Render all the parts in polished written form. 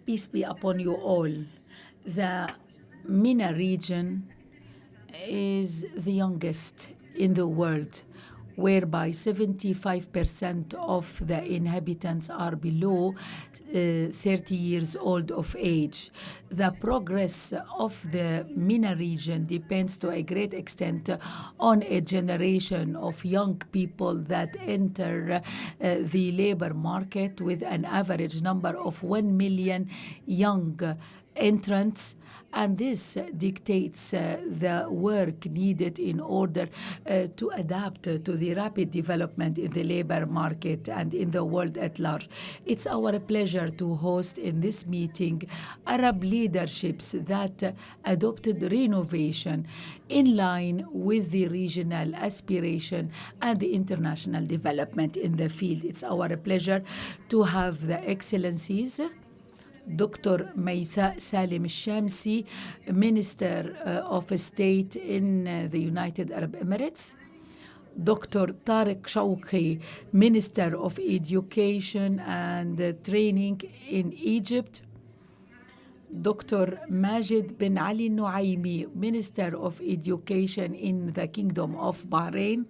Peace be upon you all. The MENA region is the youngest in the world, whereby 75% of the inhabitants are below 30 years old of age. The progress of the MENA region depends to a great extent on a generation of young people that enter the labor market, with an average number of 1 million young entrants, and this dictates the work needed in order to adapt to the rapid development in the labor market and in the world at large. It's our pleasure to host in this meeting Arab leaderships that adopted renovation in line with the regional aspiration and the international development in the field. It's our pleasure to have the excellencies Dr. Meitha Salim Shamsi, Minister of State in the United Arab Emirates, Dr. Tariq Shawqi, Minister of Education and Training in Egypt, Dr. Majid bin Ali Nuaimi, Minister of Education in the Kingdom of Bahrain,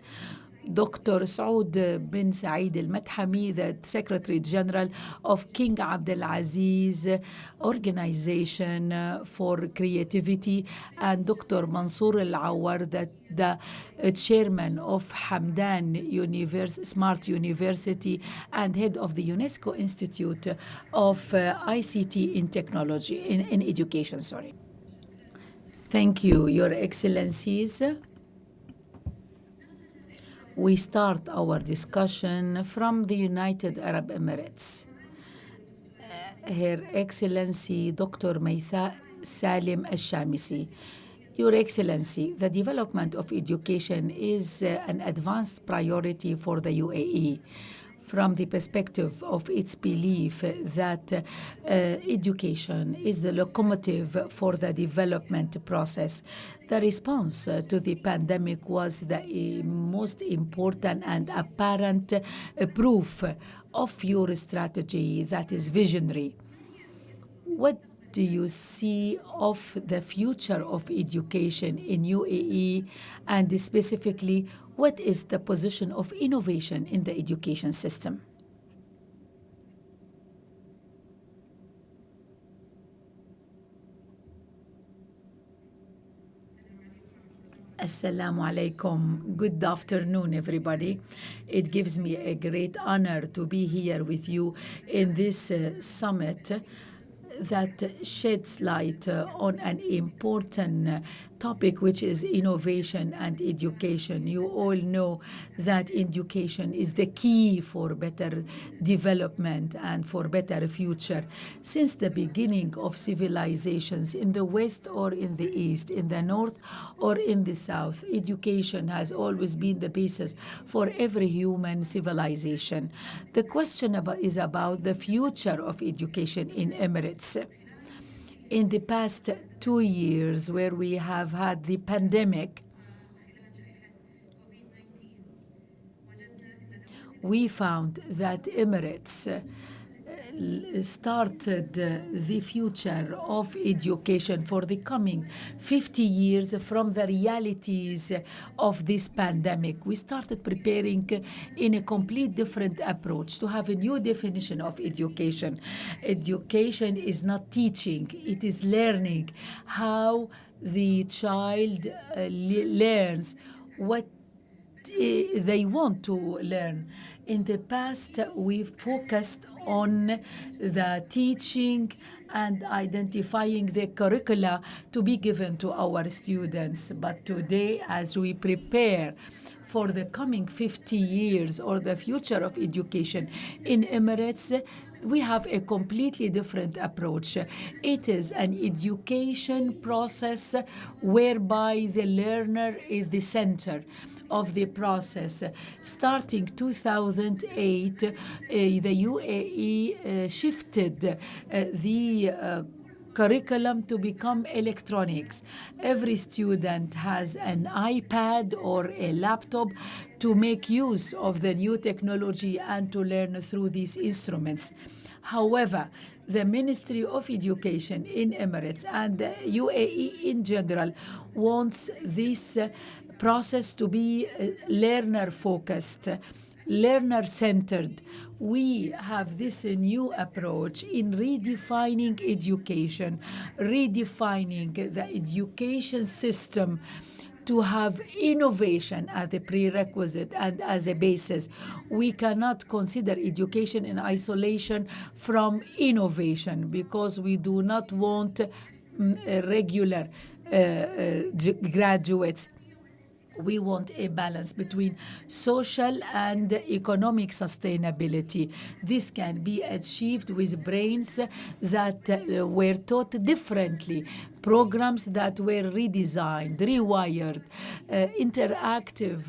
Dr. Saud bin Saeed al-Mathami, the Secretary General of King Abdulaziz Organization for Creativity, and Dr. Mansour al-Awar, the Chairman of Hamdan Smart University and Head of the UNESCO Institute of ICT in Technology, in Education. Thank you, Your Excellencies. We start our discussion from the United Arab Emirates. Her Excellency Dr. Meitha Salim Al-Shamsi. Your Excellency, the development of education is an advanced priority for the UAE, from the perspective of its belief that education is the locomotive for the development process. The response to the pandemic was the most important and apparent proof of your strategy that is visionary. What do you see of the future of education in UAE, and specifically, what is the position of innovation in the education system? Assalamu alaikum. Good afternoon, everybody. It gives me a great honor to be here with you in this summit that sheds light on an important topic, which is innovation and education. You all know that education is the key for better development and for better future. Since the beginning of civilizations in the West or in the East, in the North or in the South, education has always been the basis for every human civilization. The question is about the future of education in Emirates. In the past 2 years, where we have had the pandemic, we found that Emirates started the future of education for the coming 50 years from the realities of this pandemic. We started preparing in a complete different approach to have a new definition of education. Education is not teaching, it is learning, how the child learns what they want to learn. In the past, we focused on the teaching and identifying the curricula to be given to our students. But today, as we prepare for the coming 50 years or the future of education in Emirates, we have a completely different approach. It is an education process whereby the learner is the center of the process. Starting 2008, the UAE shifted the curriculum to become electronics. Every student has an iPad or a laptop to make use of the new technology and to learn through these instruments. However, the Ministry of Education in Emirates and the UAE in general wants this process to be learner-focused, learner-centered. We have this new approach in redefining education, redefining the education system to have innovation as a prerequisite and as a basis. We cannot consider education in isolation from innovation because we do not want regular graduates. We want a balance between social and economic sustainability. This can be achieved with brains that were taught differently, programs that were redesigned, rewired, interactive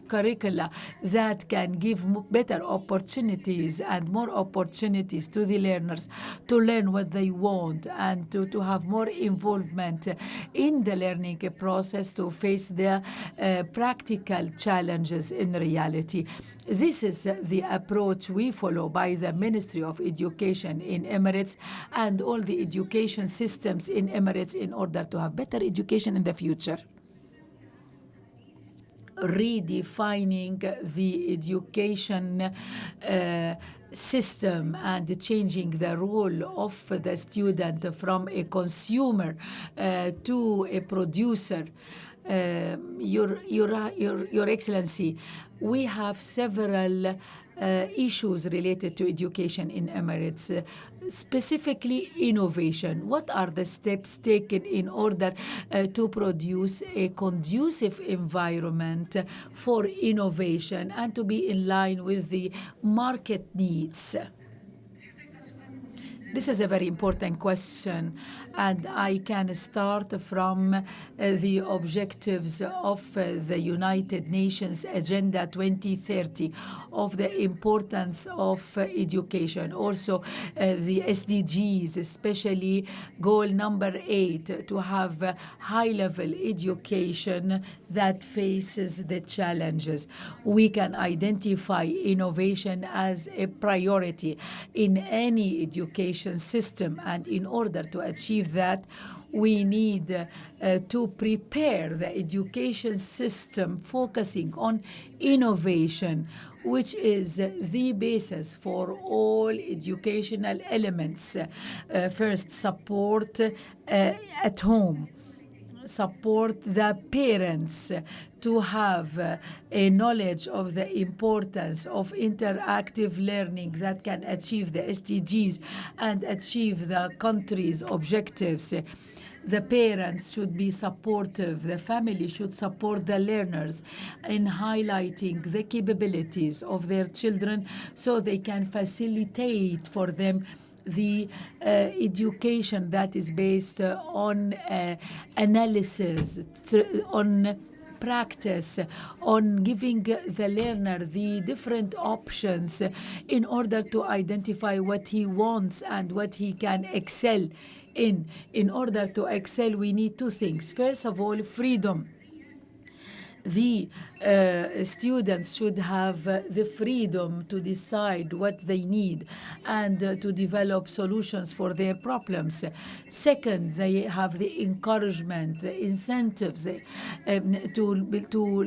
curricula that can give better opportunities and more opportunities to the learners to learn what they want and to have more involvement in the learning process to face the practical challenges in reality. This is the approach we follow by the Ministry of Education in Emirates and all the education systems in Emirates in order to have better education in the future. Redefining the education system and changing the role of the student from a consumer to a producer. Your Excellency, we have several issues related to education in Emirates, specifically innovation. What are the steps taken in order to produce a conducive environment for innovation and to be in line with the market needs? This is a very important question, and I can start from the objectives of the United Nations Agenda 2030, of the importance of education. Also, the SDGs, especially goal number 8, to have high-level education that faces the challenges. We can identify innovation as a priority in any education system, and in order to achieve that, we need to prepare the education system focusing on innovation, which is the basis for all educational elements. First, support at home. Support the parents to have a knowledge of the importance of interactive learning that can achieve the SDGs and achieve the country's objectives. The parents should be supportive. The family should support the learners in highlighting the capabilities of their children so they can facilitate for them the education that is based on analysis, on practice, on giving the learner the different options in order to identify what he wants and what he can excel in. In order to excel, we need two things. First of all, freedom. The students should have the freedom to decide what they need and to develop solutions for their problems. Second, they have the encouragement, the incentives to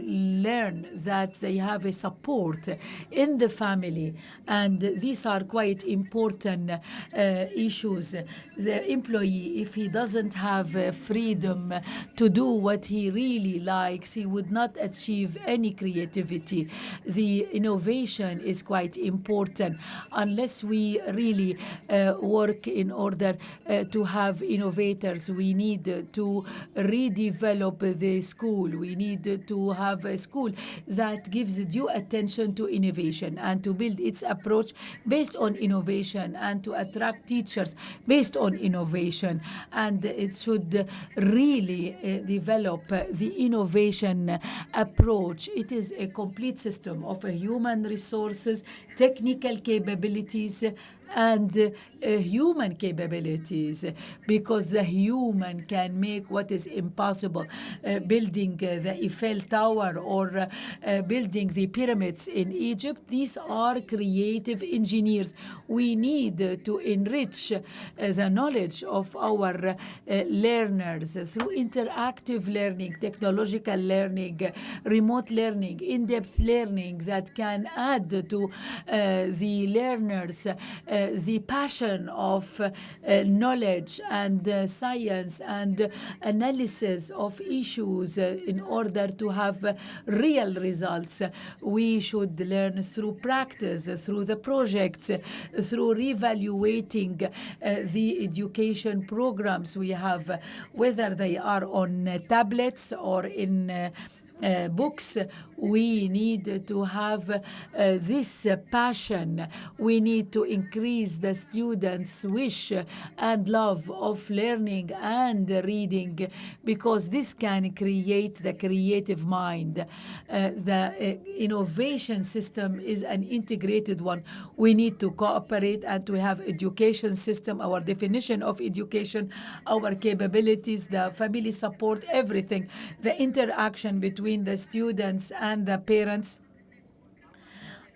learn that they have a support in the family. And these are quite important issues. The employee, if he doesn't have freedom to do what he really likes, he would not achieve any creativity. The innovation is quite important. Unless we really work in order to have innovators, we need to redevelop the school. We need to have a school that gives due attention to innovation and to build its approach based on innovation and to attract teachers based on innovation. And it should really develop the innovation approach. It is a complete system of human resources, technical capabilities, and human capabilities, because the human can make what is impossible, building the Eiffel Tower or building the pyramids in Egypt. These are creative engineers. We need to enrich the knowledge of our learners through interactive learning, technological learning, remote learning, in-depth learning that can add to the learners the passion of knowledge and science and analysis of issues in order to have real results. We should learn through practice, through the projects, through reevaluating the education programs we have, whether they are on tablets or in books. We need to have this passion. We need to increase the students' wish and love of learning and reading, because this can create the creative mind. The innovation system is an integrated one. We need to cooperate and to have education system, our definition of education, our capabilities, the family support, everything, the interaction between the students and the parents.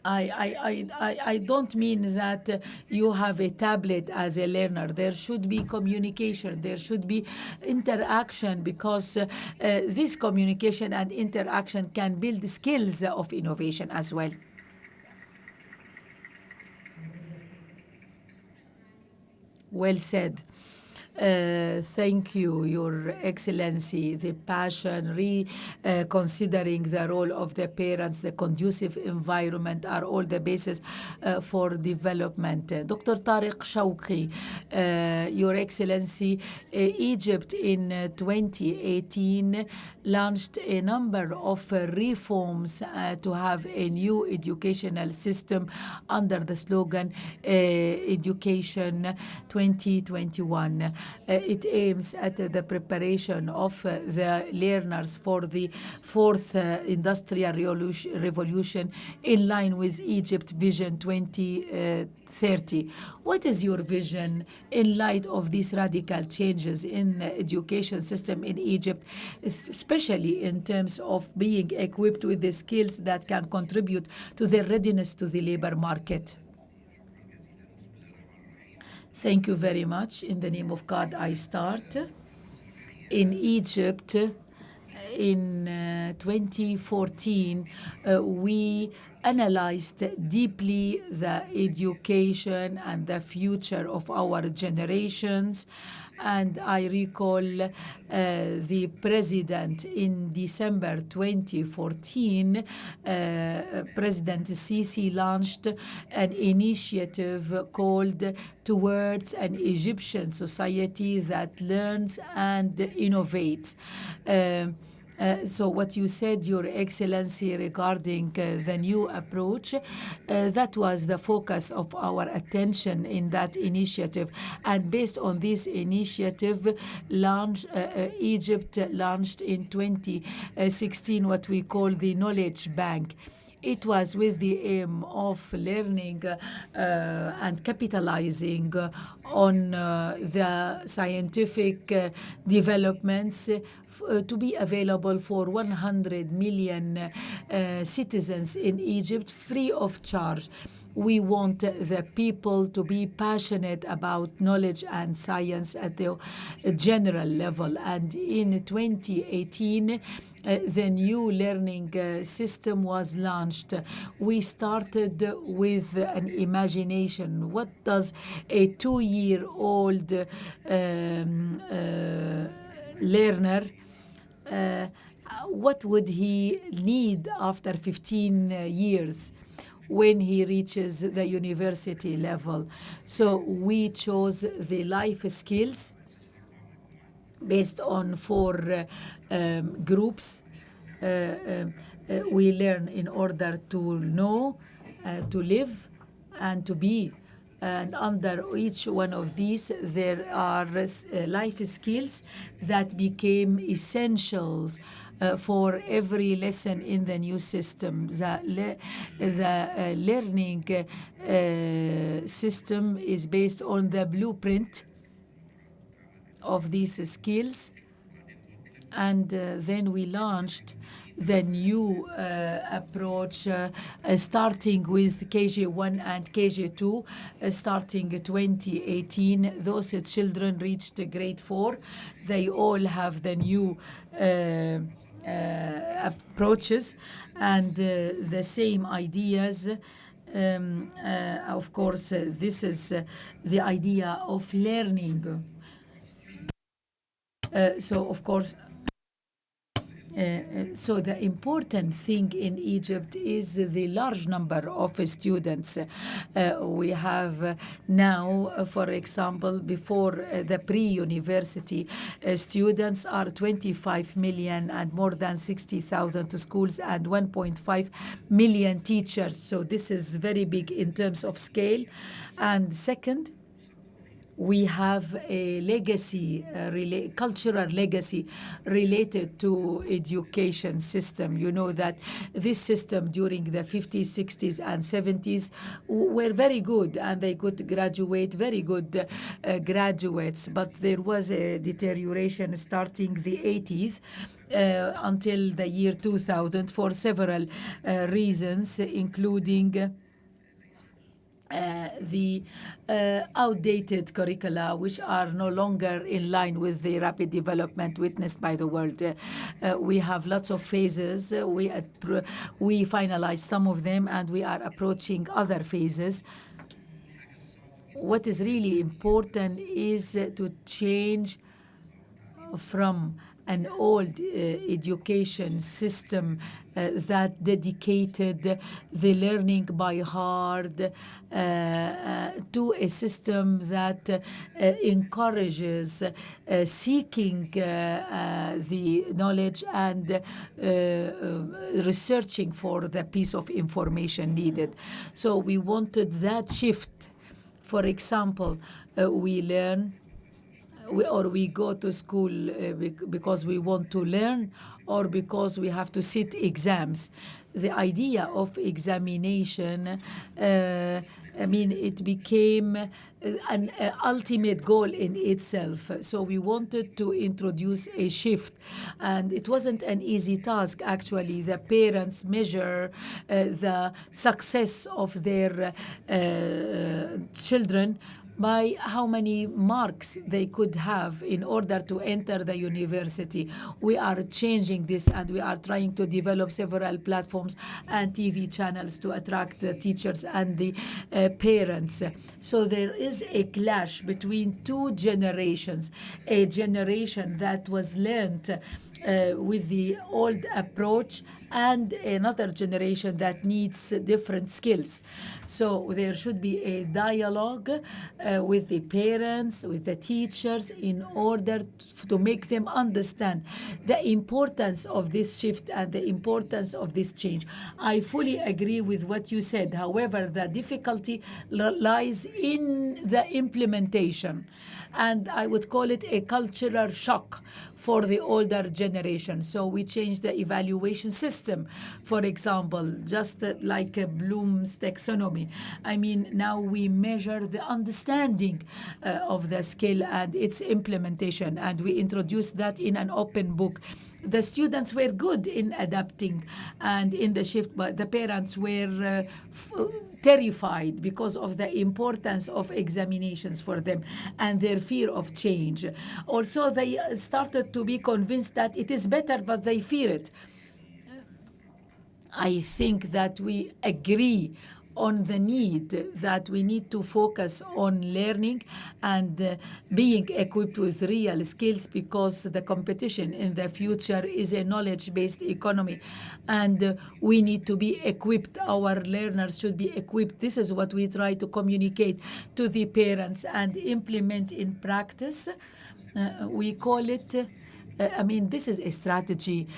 I don't mean that you have a tablet as a learner. There should be communication, there should be interaction, because this communication and interaction can build skills of innovation as well. Well said. Thank you, Your Excellency. The passion, considering the role of the parents, the conducive environment are all the basis for development. Dr. Tariq Shawqi, Your Excellency, Egypt in 2018 launched a number of reforms to have a new educational system under the slogan Education 2021. It aims at the preparation of the learners for the fourth industrial revolution in line with Egypt Vision 2030. What is your vision in light of these radical changes in the education system in Egypt, especially in terms of being equipped with the skills that can contribute to their readiness to the labor market? Thank you very much. In the name of God, I start. In Egypt, in 2014, we analyzed deeply the education and the future of our generations. And I recall the president in December 2014, President Sisi launched an initiative called Towards an Egyptian Society That Learns and Innovates. So what you said, Your Excellency, regarding the new approach, that was the focus of our attention in that initiative. And based on this initiative, Egypt launched in 2016 what we call the Knowledge Bank. It was with the aim of learning and capitalizing on the scientific developments to be available for 100 million citizens in Egypt free of charge. We want the people to be passionate about knowledge and science at the general level. And in 2018, the new learning system was launched. We started with an imagination. What does a 2-year-old learner, what would he need after 15 years when he reaches the university level? So we chose the life skills based on 4 groups. We learn in order to know, to live, and to be. And under each one of these, there are life skills that became essentials for every lesson in the new system. The learning system is based on the blueprint of these skills. And then we launched the new approach, starting with KG1 and KG2, starting 2018. Those children reached grade 4. They all have the new approaches and the same ideas. Of course, this is the idea of learning. So, of course, so the important thing in Egypt is the large number of students. We have now, for example, before the pre-university students are 25 million and more than 60,000 schools and 1.5 million teachers. So this is very big in terms of scale. And second, we have a legacy, cultural legacy related to education system. You know that this system during the 50s, 60s, and 70s were very good, and they could graduate very good graduates. But there was a deterioration starting the 80s until the year 2000 for several reasons, including the outdated curricula, which are no longer in line with the rapid development witnessed by the world. We have lots of phases. We finalized some of them, and we are approaching other phases. What is really important is to change from an old education system that dedicated the learning by heart to a system that encourages seeking the knowledge and researching for the piece of information needed. So we wanted that shift. For example, we learn or we go to school because we want to learn or because we have to sit exams. The idea of examination, it became an ultimate goal in itself. So we wanted to introduce a shift, and it wasn't an easy task. Actually, the parents measure the success of their children by how many marks they could have in order to enter the university. We are changing this, and we are trying to develop several platforms and TV channels to attract the teachers and the parents. So there is a clash between two generations, a generation that was learned with the old approach and another generation that needs different skills. So there should be a dialogue with the parents, with the teachers, in order to make them understand the importance of this shift and the importance of this change. I fully agree with what you said. However, the difficulty lies in the implementation, and I would call it a cultural shock for the older generation. So we changed the evaluation system, for example, just like Bloom's taxonomy. Now we measure the understanding of the skill and its implementation, and we introduced that in an open book. The students were good in adapting and in the shift, but the parents were terrified because of the importance of examinations for them and their fear of change. Also, they started to be convinced that it is better, but they fear it. I think that we agree on the need that we need to focus on learning and being equipped with real skills, because the competition in the future is a knowledge-based economy, and we need to be equipped. Our learners should be equipped. This is what we try to communicate to the parents and implement in practice. We call it this is a strategy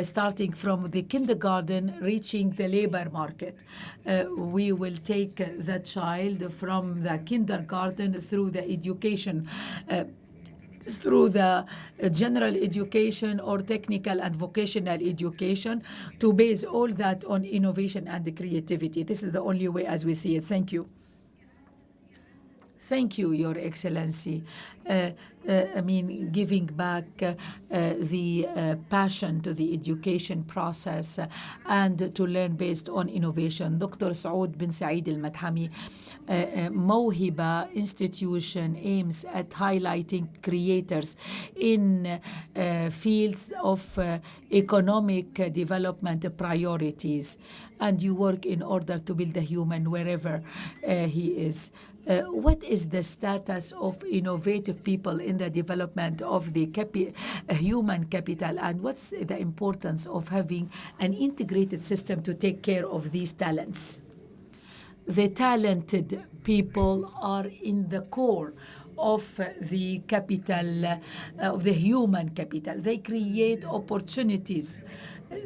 starting from the kindergarten, reaching the labor market. We will take the child from the kindergarten through the education through the general education or technical and vocational education, to base all that on innovation and creativity. This is the only way as we see it. Thank you. Thank you, Your Excellency. Giving back the passion to the education process and to learn based on innovation. Dr. Saud bin Saeed al-Madhami Mawhiba institution aims at highlighting creators in fields of economic development priorities, and you work in order to build a human wherever he is. What is the status of innovative people in the development of the human capital, and what's the importance of having an integrated system to take care of these talents? The talented people are in the core of the capital, of the human capital. They create opportunities.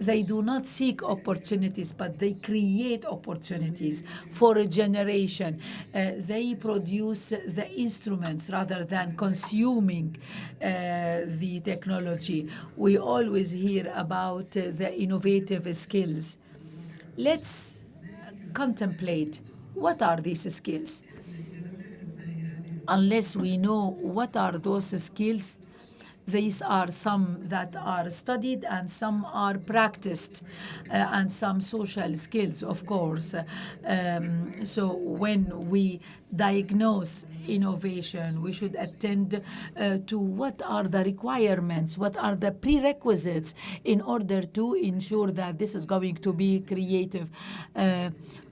They do not seek opportunities, but they create opportunities for a generation. They produce the instruments rather than consuming the technology. We always hear about the innovative skills. Let's contemplate what are these skills. Unless we know what are those skills, these are some that are studied and some are practiced, and some social skills, of course. So when we diagnose innovation, we should attend to what are the requirements, what are the prerequisites in order to ensure that this is going to be creative.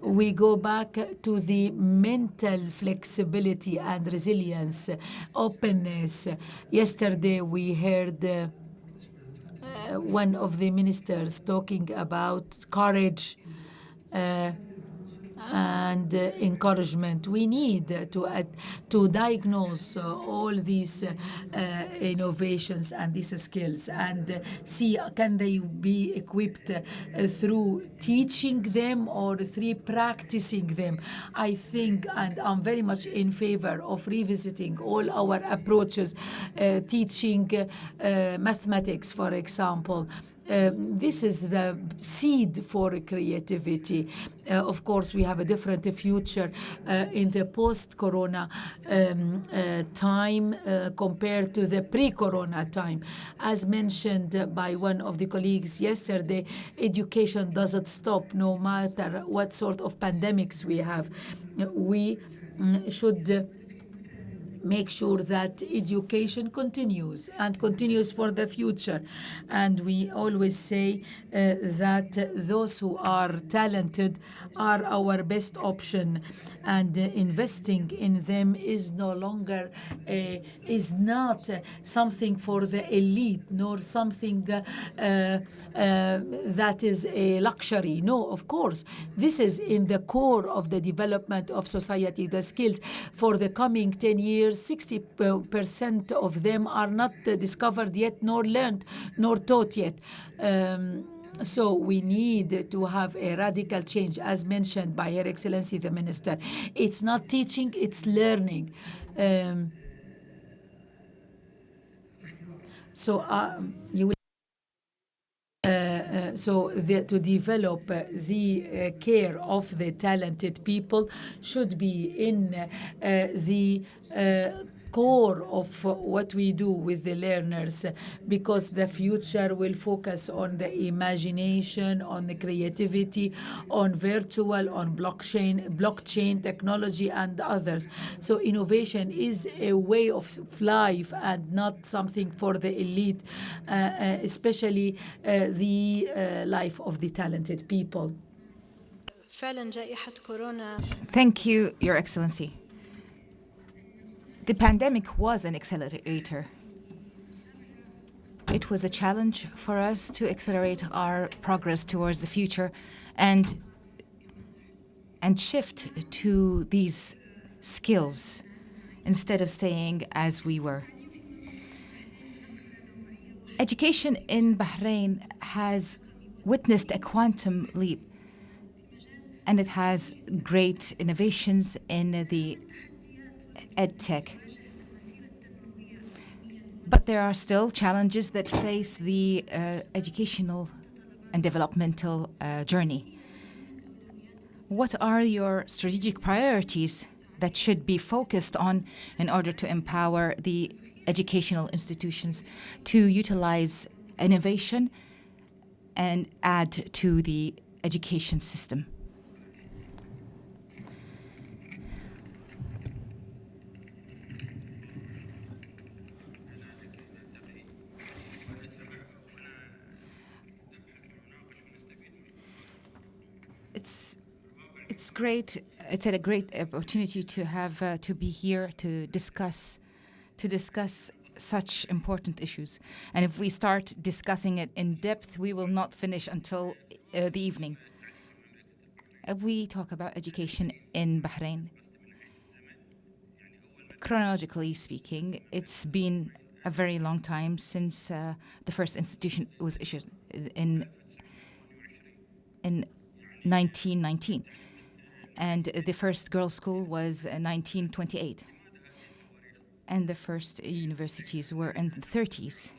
We go back to the mental flexibility and resilience, openness. Yesterday we heard one of the ministers talking about courage and encouragement. We need to diagnose all these innovations and these skills and see can they be equipped through teaching them or through practicing them. I think, and I'm very much in favor of revisiting all our approaches, teaching mathematics, for example. This is the seed for creativity. Of course, we have a different future in the post-corona time compared to the pre-corona time. As mentioned by one of the colleagues yesterday, education doesn't stop no matter what sort of pandemics we have. We should make sure that education continues and continues for the future. And we always say that those who are talented are our best option, and investing in them is no longer is not something for the elite, nor something that is a luxury. No, of course, this is in the core of the development of society. The skills for the coming 10 years, 60% of them are not discovered yet, nor learned, nor taught yet. So we need to have a radical change, as mentioned by Her Excellency the Minister. It's not teaching, it's learning. You will to develop the care of the talented people should be in the core of what we do with the learners, because the future will focus on the imagination, on the creativity, on virtual, on blockchain technology and others. So innovation is a way of life and not something for the elite, especially the life of the talented people. Thank you, Your Excellency. The pandemic was an accelerator. It was a challenge for us to accelerate our progress towards the future and shift to these skills instead of staying as we were. Education in Bahrain has witnessed a quantum leap, and it has great innovations in the EdTech. But there are still challenges that face the educational and developmental journey. What are your strategic priorities that should be focused on in order to empower the educational institutions to utilize innovation and add to the education system? It's great. It's a great opportunity to have to be here to discuss such important issues. And if we start discussing it in depth, we will not finish until the evening. If we talk about education in Bahrain, chronologically speaking, it's been a very long time since the first institution was issued in 1919. And the first girls' school was 1928. And the first universities were in the 30s.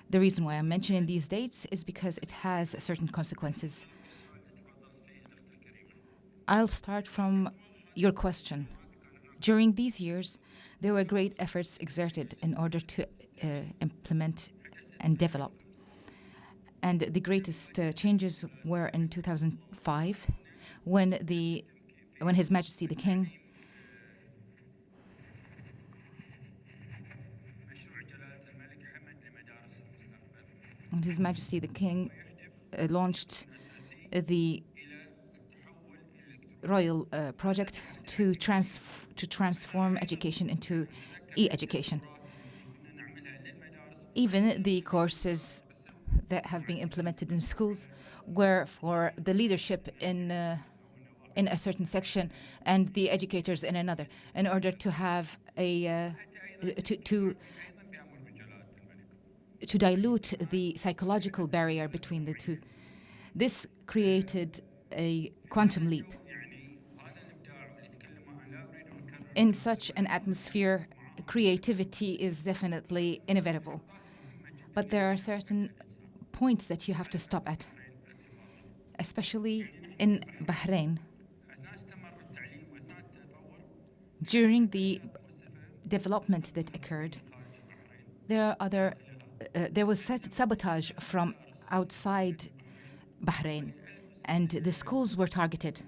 The reason why I'm mentioning these dates is because it has certain consequences. I'll start from your question. During these years, there were great efforts exerted in order to implement and develop. And the greatest changes were in 2005, when His Majesty the King launched the royal project to transform education into e-education. Even the courses that have been implemented in schools were for the leadership in a certain section and the educators in another, in order to have to dilute the psychological barrier between the two. This created a quantum leap. In such an atmosphere, creativity is definitely inevitable. But there are certain points that you have to stop at, especially in Bahrain. During the development that occurred, there was sabotage from outside Bahrain, and the schools were targeted.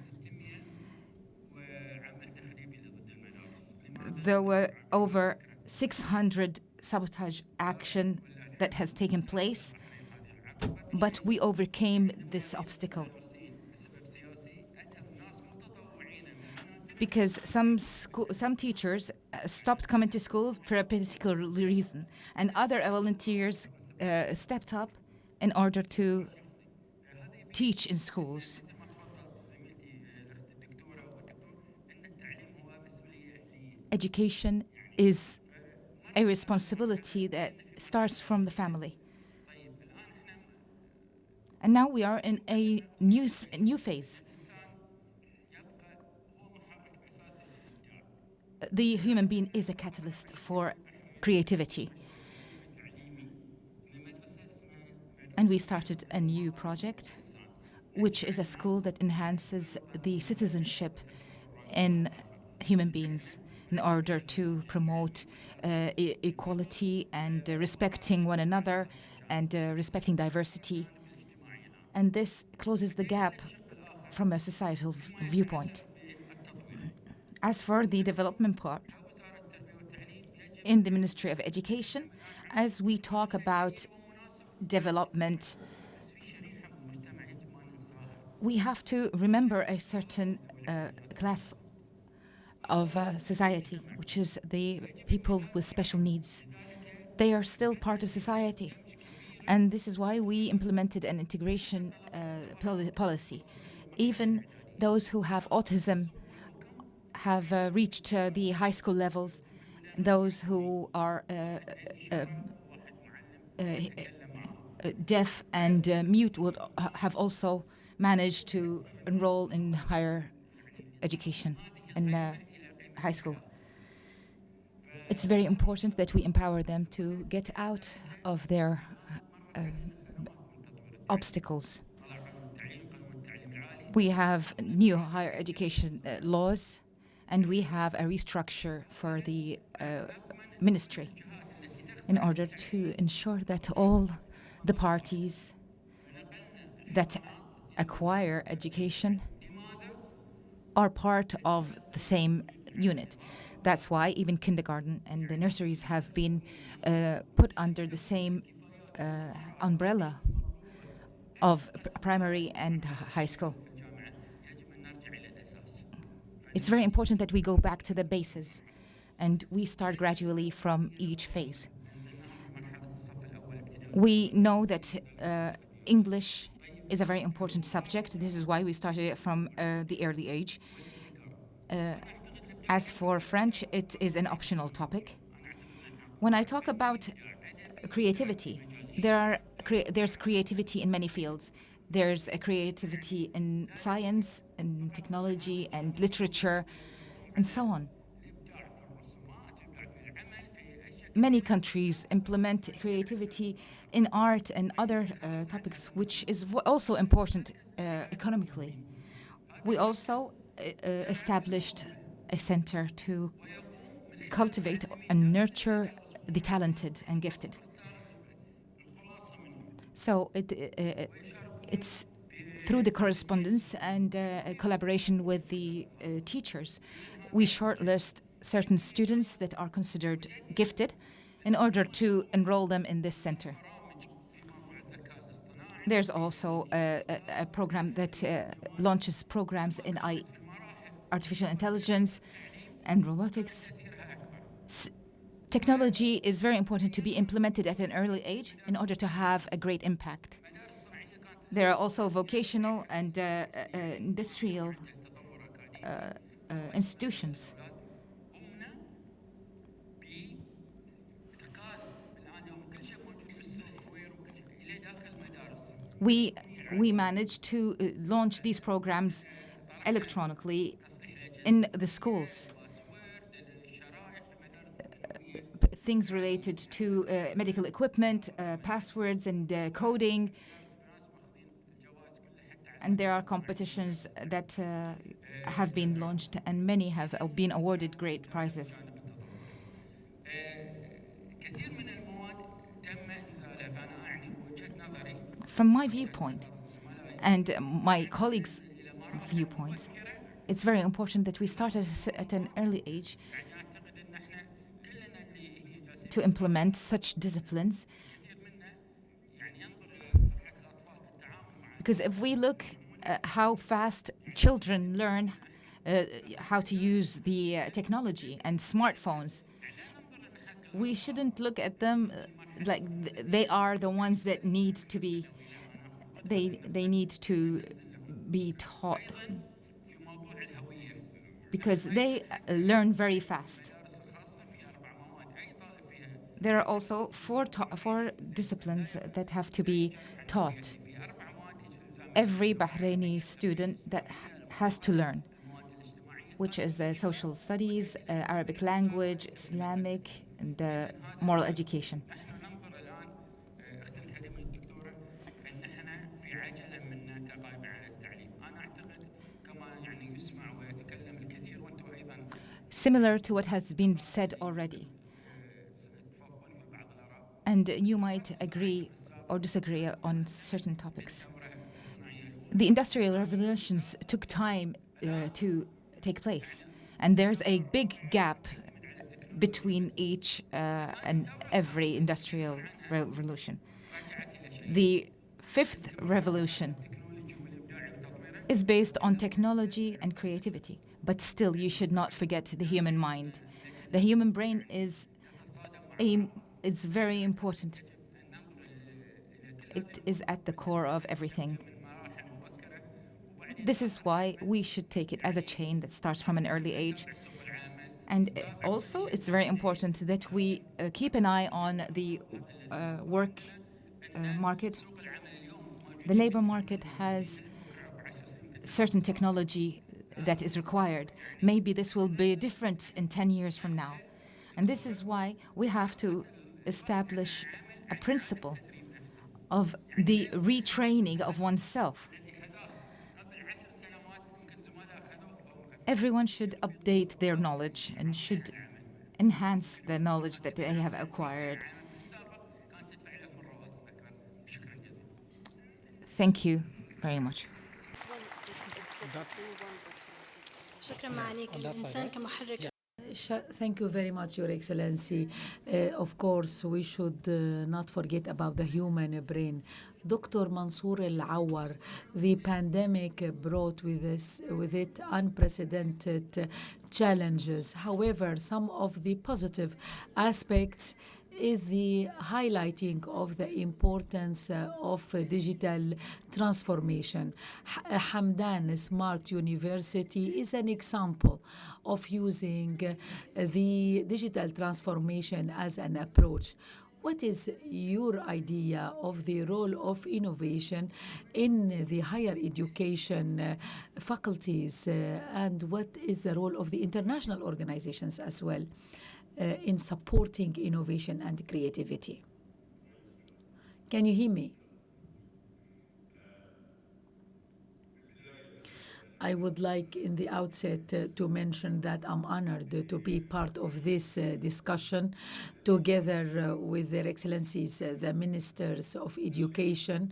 There were over 600 sabotage action that has taken place, but we overcame this obstacle. Because some teachers stopped coming to school for a particular reason, and other volunteers stepped up in order to teach in schools. Education is a responsibility that starts from the family. And now we are in a new phase. The human being is a catalyst for creativity. And we started a new project, which is a school that enhances the citizenship in human beings in order to promote equality and respecting one another and respecting diversity. And this closes the gap from a societal viewpoint. As for the development part, in the Ministry of Education, as we talk about development, we have to remember a certain class of society, which is the people with special needs. They are still part of society. And this is why we implemented an integration policy. Even those who have autism have reached the high school levels. Those who are deaf and mute would have also managed to enroll in higher education in high school. It's very important that we empower them to get out of their obstacles. We have new higher education laws, and we have a restructure for the ministry in order to ensure that all the parties that acquire education are part of the same unit. That's why even kindergarten and the nurseries have been put under the same umbrella of primary and high school. It's very important that we go back to the bases and we start gradually from each phase. We know that English is a very important subject. This is why we started it from the early age. As for French, it is an optional topic. When I talk about creativity, there's creativity in many fields. There's a creativity in science and technology and literature and so on. Many countries implement creativity in art and other topics, which is also important economically. We also established a center to cultivate and nurture the talented and gifted. So it's through the correspondence and collaboration with the teachers, we shortlist certain students that are considered gifted in order to enroll them in this center. There's also a program that launches programs in artificial intelligence and robotics. Technology is very important to be implemented at an early age in order to have a great impact. There are also vocational and industrial institutions. We managed to launch these programs electronically in the schools. Things related to medical equipment, passwords and coding. And there are competitions that have been launched and many have been awarded great prizes. From my viewpoint and my colleagues' viewpoints, it's very important that we start at an early age to implement such disciplines. Because if we look at how fast children learn how to use the technology and smartphones, we shouldn't look at them like they are the ones that need to be, they need to be taught, because they learn very fast. There are also four disciplines that have to be taught. Every Bahraini student that has to learn, which is social studies, Arabic language, Islamic, and moral education. Similar to what has been said already. And you might agree or disagree on certain topics. The industrial revolutions took time to take place, and there's a big gap between each and every industrial revolution. The fifth revolution is based on technology and creativity, but still you should not forget the human mind. The human brain is very important. It is at the core of everything. This is why we should take it as a chain that starts from an early age. And also, it's very important that we keep an eye on the work market. The labor market has certain technology that is required. Maybe this will be different in 10 years from now. And this is why we have to establish a principle of the retraining of oneself. Everyone should update their knowledge and should enhance the knowledge that they have acquired. Thank you very much. شكرا معاليك الإنسان كمحرك. Thank you very much, Your Excellency. Of course, we should not forget about the human brain. Dr. Mansour Al-Awar, the pandemic brought with it unprecedented challenges. However, some of the positive aspects is the highlighting of the importance of digital transformation. Hamdan Smart University is an example of using the digital transformation as an approach. What is your idea of the role of innovation in the higher education faculties, and what is the role of the international organizations as well in supporting innovation and creativity? Can you hear me? I would like in the outset to mention that I'm honored to be part of this discussion together with Their Excellencies, the Ministers of Education.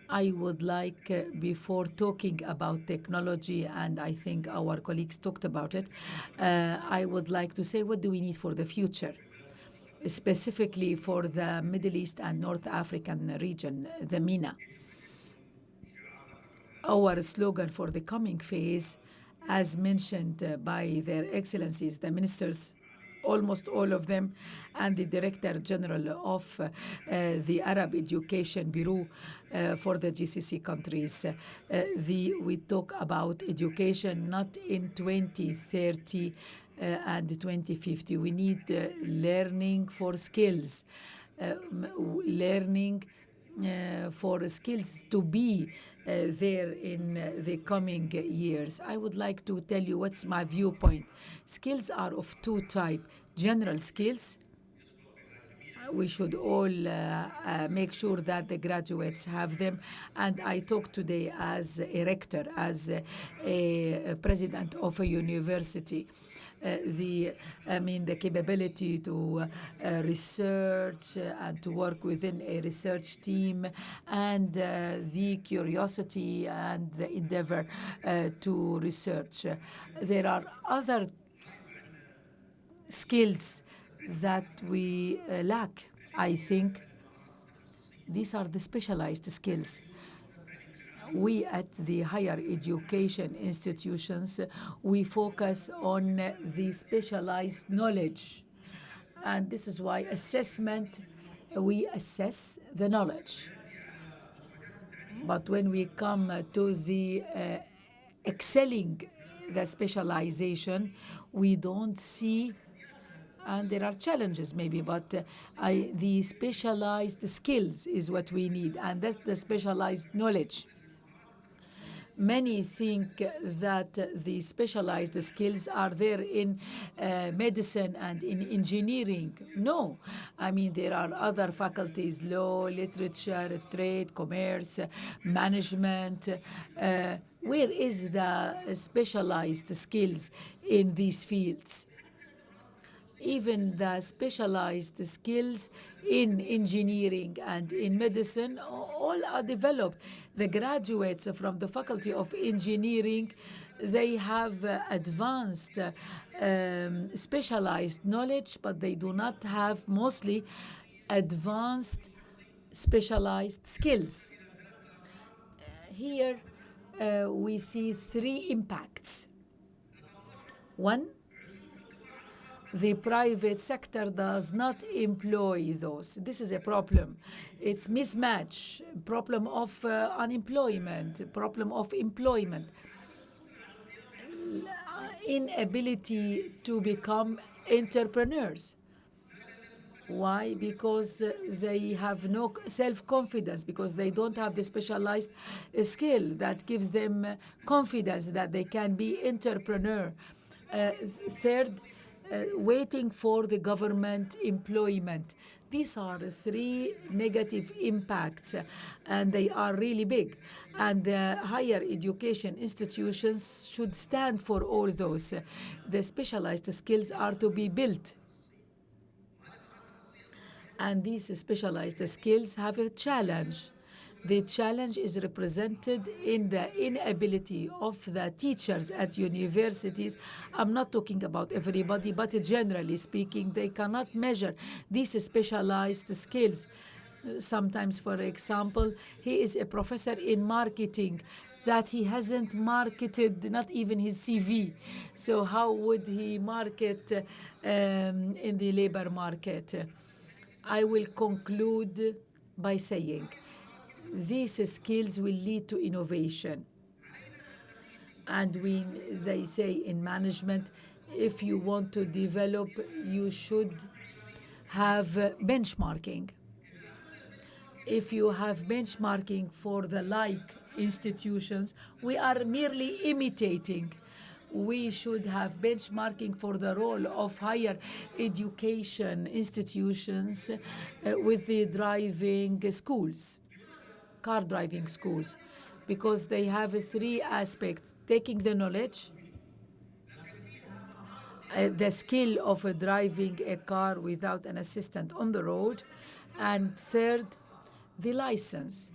I would like, before talking about technology, and I think our colleagues talked about it, I would like to say, what do we need for the future? Specifically for the Middle East and North African region, the MENA. Our slogan for the coming phase, as mentioned by Their Excellencies, the ministers, almost all of them, and the Director General of the Arab Education Bureau for the GCC countries. We talk about education not in 2030 and 2050. We need learning for skills, learning for skills to be there in the coming years. I would like to tell you what's my viewpoint. Skills are of two types: general skills. We should all make sure that the graduates have them. And I talk today as a rector, as a president of a university. The capability to research and to work within a research team, and the curiosity and the endeavor to research. There are other skills that we lack. I think these are the specialized skills. We at the higher education institutions, we focus on the specialized knowledge. And this is why assessment, we assess the knowledge. But when we come to the excelling the specialization, we don't see, and there are challenges maybe, but the specialized skills is what we need, and that's the specialized knowledge. Many think that the specialized skills are there in medicine and in engineering. No, I mean, there are other faculties: law, literature, trade, commerce, management. Where is the specialized skills in these fields? Even the specialized skills in engineering and in medicine, all are developed. The graduates from the Faculty of Engineering, they have advanced specialized knowledge, but they do not have mostly advanced specialized skills. Here we see three impacts. One, the private sector does not employ those. This is a problem. It's mismatch, problem of unemployment, problem of employment, inability to become entrepreneurs. Why? Because they have no self-confidence, because they don't have the specialized skill that gives them confidence that they can be entrepreneur. Third, waiting for the government employment. These are three negative impacts, and they are really big. And the higher education institutions should stand for all those. The specialized skills are to be built. And these specialized skills have a challenge. The challenge is represented in the inability of the teachers at universities. I'm not talking about everybody, but generally speaking, they cannot measure these specialized skills. Sometimes, for example, he is a professor in marketing that he hasn't marketed, not even his CV. So how would he market in the labor market? I will conclude by saying these skills will lead to innovation. And when they say in management, if you want to develop, you should have benchmarking. If you have benchmarking for the like institutions, we are merely imitating. We should have benchmarking for the role of higher education institutions with the driving schools, car driving schools, because they have three aspects: taking the knowledge, the skill of driving a car without an assistant on the road, and third, the license.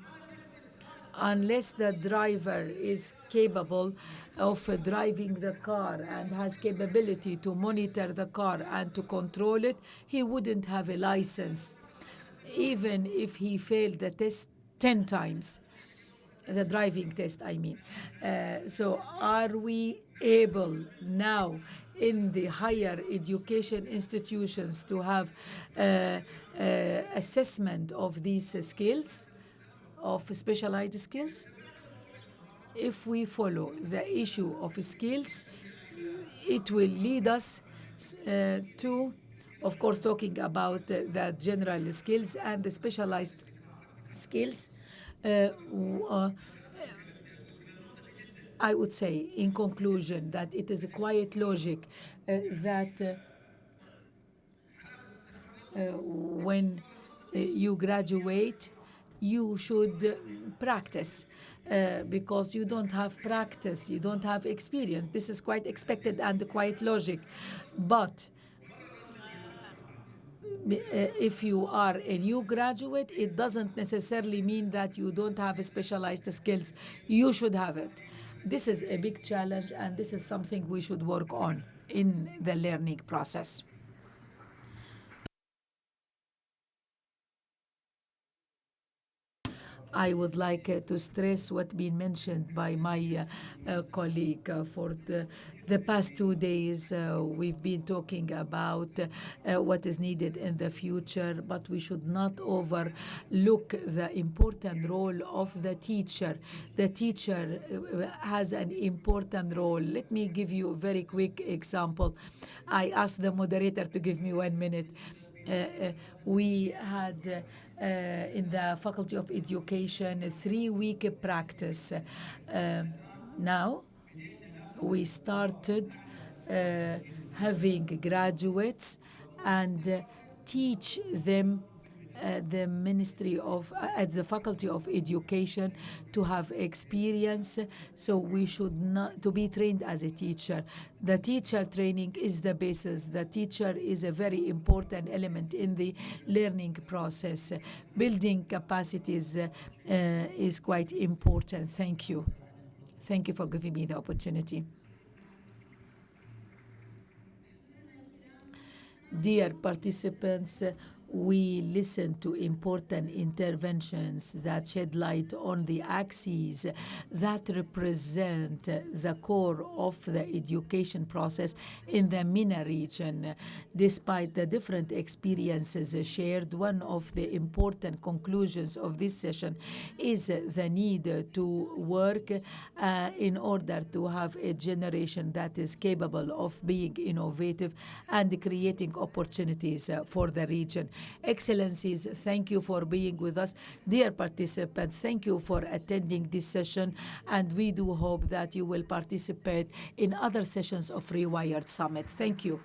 Unless the driver is capable of driving the car and has capability to monitor the car and to control it, he wouldn't have a license, even if he failed the test 10 times, the driving test, I mean. So are we able now in the higher education institutions to have assessment of these skills, of specialized skills? If we follow the issue of skills, it will lead us to, of course, talking about the general skills and the specialized skills. I would say, in conclusion, that it is a quiet logic that when you graduate, you should practice because you don't have practice, you don't have experience. This is quite expected and quite logic. But if you are a new graduate, it doesn't necessarily mean that you don't have specialized skills. You should have it. This is a big challenge, and this is something we should work on in the learning process. I would like to stress what been mentioned by my colleague. For the past 2 days, we've been talking about what is needed in the future, but we should not overlook the important role of the teacher. The teacher has an important role. Let me give you a very quick example. I asked the moderator to give me 1 minute. We had in the Faculty of Education a 3-week practice. Now we started having graduates and teach them the Ministry of, at the Faculty of Education to have experience. So we should not, to be trained as a teacher. The teacher training is the basis. The teacher is a very important element in the learning process. Building capacities is quite important. Thank you. Thank you for giving me the opportunity. Dear participants, we listen to important interventions that shed light on the axes that represent the core of the education process in the MENA region. Despite the different experiences shared, one of the important conclusions of this session is the need to work in order to have a generation that is capable of being innovative and creating opportunities for the region. Excellencies, thank you for being with us. Dear participants, thank you for attending this session, and we do hope that you will participate in other sessions of Rewired Summit. Thank you.